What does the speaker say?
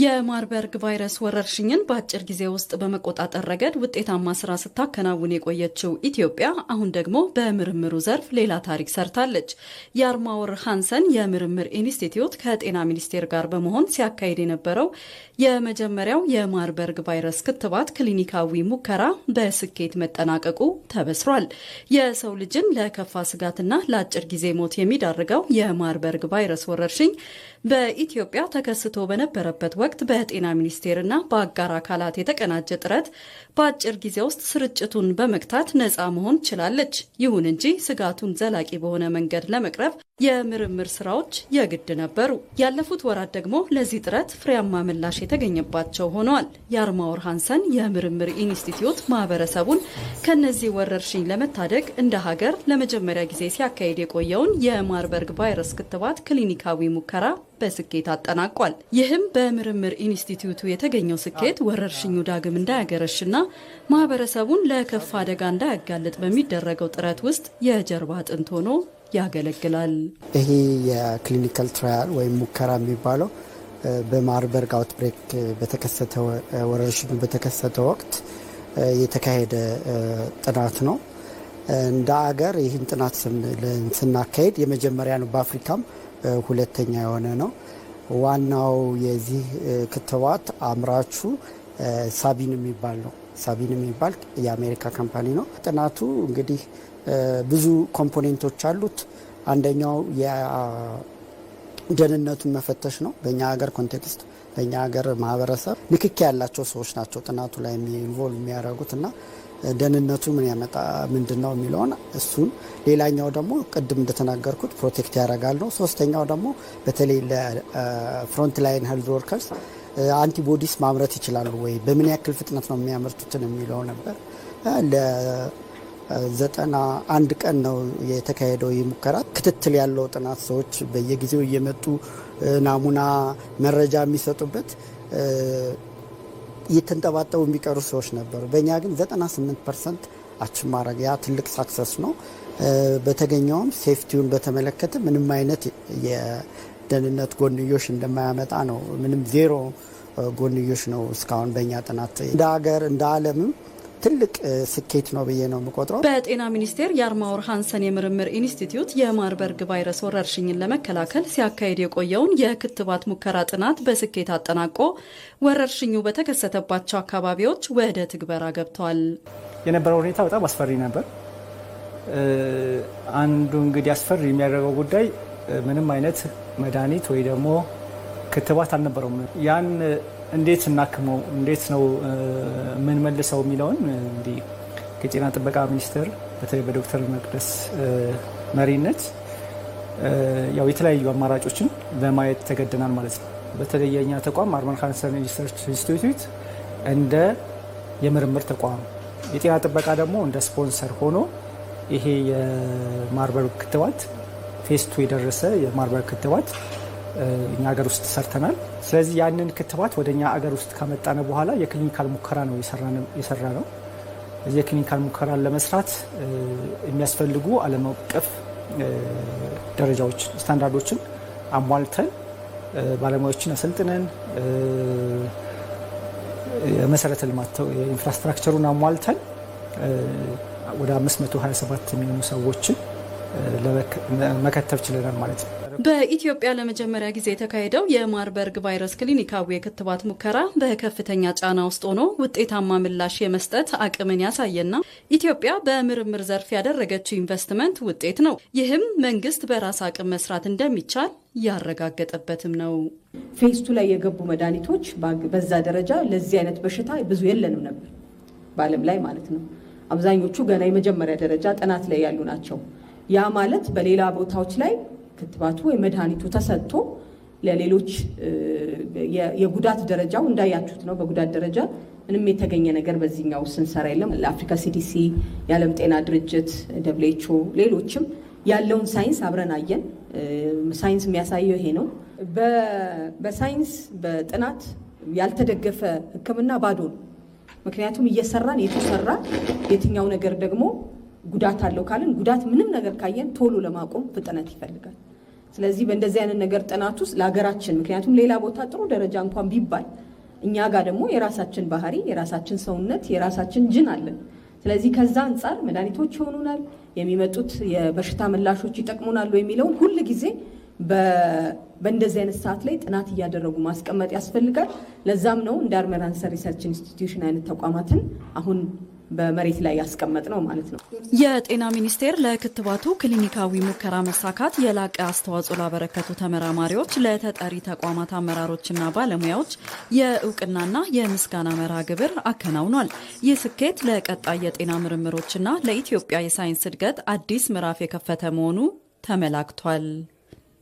የማርበርግ ቫይረስ ወረርሽኝን በአጭር ጊዜ ውስጥ በመቆጣጠር ረገድ ውጤታማ ስራ ስታከናውን የቆየችው ኢትዮጵያ አሁን ደግሞ በምርምሩ ዘርፍ ሌላ ታሪክ ሰርታለች። የአርማወር ሃንሰን የምርምር ኢንስቲትዩት ከጤና ሚኒስቴር ጋር በመሆን ሲያካሂድ የነበረው የመጀመሪያው የማርበርግ ቫይረስ ክትባት ክሊኒካዊ ሙከራ በስኬት መጠናቀቁ ተበስሯል። የሰው ልጅን ለከፋ ስጋትና ለአጭር ጊዜ ሞት የሚዳርገው የማርበርግ ቫይረስ ወረርሽኝ በኢትዮጵያ ተከስቶ በነበረበት ወቅት በጤና ሚኒስቴርና በአጋር አካላት የተቀናጀ ጥረት በአጭር ጊዜ ውስጥ ስርጭቱን በመግታት ነፃ መሆን ችላለች። ይሁን እንጂ ስጋቱን ዘላቂ በሆነ መንገድ ለመቅረፍ የምርምር ስራዎች የግድ ነበሩ። ያለፉት ወራት ደግሞ ለዚህ ጥረት ፍሬያማ ምላሽ የተገኘባቸው ሆነዋል። የአርማወር ሃንሰን የምርምር ኢንስቲትዩት ማህበረሰቡን ከነዚህ ወረርሽኝ ለመታደግ እንደ ሀገር ለመጀመሪያ ጊዜ ሲያካሂድ የቆየውን የማርበርግ ቫይረስ ክትባት ክሊኒካዊ ሙከራ በስኬት አጠናቋል። ይህም በምርምር ኢንስቲትዩቱ የተገኘው ስኬት ወረርሽኙ ዳግም እንዳያገረሽና ማህበረሰቡን ለከፋ አደጋ እንዳያጋልጥ በሚደረገው ጥረት ውስጥ የጀርባ አጥንት ሆኖ ያገለግላል። ይሄ የክሊኒካል ትራያል ወይም ሙከራ የሚባለው በማርበርግ አውትብሬክ በተከሰተ ወረርሽኙ በተከሰተ ወቅት የተካሄደ ጥናት ነው። እንደ አገር ይህን ጥናት ስናካሄድ የመጀመሪያ ነው። በአፍሪካም ሁለተኛ የሆነ ነው። ዋናው የዚህ ክትባት አምራቹ ሳቢን የሚባል ነው። ሳቢን የሚባል የአሜሪካ ካምፓኒ ነው። ጥናቱ እንግዲህ ብዙ ኮምፖኔንቶች አሉት። አንደኛው የደህንነቱን መፈተሽ ነው። በእኛ ሀገር ኮንቴክስት፣ በእኛ ሀገር ማህበረሰብ ንክኪ ያላቸው ሰዎች ናቸው ጥናቱ ላይ ኢንቮልቭ የሚያደርጉት እና ደህንነቱ ምን ያመጣ ምንድን ነው የሚለውን እሱን። ሌላኛው ደግሞ ቅድም እንደተናገርኩት ፕሮቴክት ያደርጋል ነው። ሶስተኛው ደግሞ በተለይ ለፍሮንት ላይን ሄልዝ ወርከርስ አንቲቦዲስ ማምረት ይችላሉ ወይ፣ በምን ያክል ፍጥነት ነው የሚያመርቱትን የሚለው ነበር። ለ91 ቀን ነው የተካሄደው ይህ ሙከራ። ክትትል ያለው ጥናት፣ ሰዎች በየጊዜው እየመጡ ናሙና መረጃ የሚሰጡበት እየተንጠባጠቡ የሚቀሩ ሰዎች ነበሩ። በእኛ ግን 98% አችን ማድረግ ያ ትልቅ ሳክሰስ ነው። በተገኘውም ሴፍቲውን በተመለከተ ምንም አይነት የደህንነት ጎንዮሽ እንደማያመጣ ነው። ምንም ዜሮ ጎንዮሽ ነው እስካሁን በእኛ ጥናት። እንደ ሀገር እንደ ዓለምም ትልቅ ስኬት ነው ብዬ ነው የምቆጥረው። በጤና ሚኒስቴር የአርማወር ሃንሰን የምርምር ኢንስቲትዩት የማርበርግ ቫይረስ ወረርሽኝን ለመከላከል ሲያካሂድ የቆየውን የክትባት ሙከራ ጥናት በስኬት አጠናቆ ወረርሽኙ በተከሰተባቸው አካባቢዎች ወደ ትግበራ ገብተዋል። የነበረው ሁኔታ በጣም አስፈሪ ነበር። አንዱ እንግዲህ አስፈሪ የሚያደርገው ጉዳይ ምንም አይነት መድኃኒት ወይ ደግሞ ክትባት አልነበረውም። ያን እንዴት እናክመው፣ እንዴት ነው ምን መልሰው የሚለውን እንግዲህ ከጤና ጥበቃ ሚኒስቴር በተለይ በዶክተር መቅደስ መሪነት ያው የተለያዩ አማራጮችን ለማየት ተገደናል ማለት ነው። በተለይ የኛ ተቋም አርማወር ሃንሰን ሪሰርች ኢንስቲትዩት እንደ የምርምር ተቋም፣ የጤና ጥበቃ ደግሞ እንደ ስፖንሰር ሆኖ ይሄ የማርበርግ ክትባት ፌስ 2 የደረሰ የማርበርግ ክትባት እኛ ሀገር ውስጥ ሰርተናል። ስለዚህ ያንን ክትባት ወደ እኛ ሀገር ውስጥ ካመጣነ በኋላ የክሊኒካል ሙከራ ነው የሰራ ነው። እዚህ የክሊኒካል ሙከራን ለመስራት የሚያስፈልጉ ዓለም አቀፍ ደረጃዎች ስታንዳርዶችን አሟልተን ባለሙያዎችን አሰልጥነን የመሰረተ ልማት ኢንፍራስትራክቸሩን አሟልተን ወደ 527 የሚሆኑ ሰዎችን መከተብ ችለናል ማለት ነው። በኢትዮጵያ ለመጀመሪያ ጊዜ የተካሄደው የማርበርግ ቫይረስ ክሊኒካዊ የክትባት ሙከራ በከፍተኛ ጫና ውስጥ ሆኖ ውጤታማ ምላሽ የመስጠት አቅምን ያሳየና ኢትዮጵያ በምርምር ዘርፍ ያደረገችው ኢንቨስትመንት ውጤት ነው። ይህም መንግስት በራስ አቅም መስራት እንደሚቻል ያረጋገጠበትም ነው። ፌስ 2 ላይ የገቡ መድኃኒቶች በዛ ደረጃ ለዚህ አይነት በሽታ ብዙ የለንም ነበር በዓለም ላይ ማለት ነው። አብዛኞቹ ገና የመጀመሪያ ደረጃ ጥናት ላይ ያሉ ናቸው። ያ ማለት በሌላ ቦታዎች ላይ ክትባቱ ወይ መድኃኒቱ ተሰጥቶ ለሌሎች የጉዳት ደረጃው እንዳያችሁት ነው። በጉዳት ደረጃ ምንም የተገኘ ነገር በዚህኛው ስንሰራ የለም። ለአፍሪካ CDC፣ የዓለም ጤና ድርጅት፣ WHO፣ ሌሎችም ያለውን ሳይንስ አብረን አየን። ሳይንስ የሚያሳየው ይሄ ነው። በሳይንስ በጥናት ያልተደገፈ ሕክምና ባዶ ነው። ምክንያቱም እየሰራን የተሰራ የትኛው ነገር ደግሞ ጉዳት አለው ካልን ጉዳት ምንም ነገር ካየን ቶሎ ለማቆም ፍጥነት ይፈልጋል። ስለዚህ በእንደዚህ አይነት ነገር ጥናት ውስጥ ለሀገራችን ምክንያቱም ሌላ ቦታ ጥሩ ደረጃ እንኳን ቢባል እኛ ጋር ደግሞ የራሳችን ባህሪ፣ የራሳችን ሰውነት፣ የራሳችን ጅን አለን። ስለዚህ ከዛ አንጻር መድኃኒቶች ይሆኑናል፣ የሚመጡት የበሽታ ምላሾች ይጠቅሙናል የሚለውን ሁል ጊዜ በእንደዚህ አይነት ሰዓት ላይ ጥናት እያደረጉ ማስቀመጥ ያስፈልጋል። ለዛም ነው እንደ አርመራንሰር ሪሰርች ኢንስቲትዩሽን አይነት ተቋማትን አሁን በመሬት ላይ ያስቀመጥ ነው ማለት ነው። የጤና ሚኒስቴር ለክትባቱ ክሊኒካዊ ሙከራ መሳካት የላቀ አስተዋጽኦ ላበረከቱ ተመራማሪዎች፣ ለተጠሪ ተቋማት አመራሮችና ባለሙያዎች የእውቅናና የምስጋና መርሃ ግብር አከናውኗል። ይህ ስኬት ለቀጣይ የጤና ምርምሮችና ለኢትዮጵያ የሳይንስ እድገት አዲስ ምዕራፍ የከፈተ መሆኑ ተመላክቷል።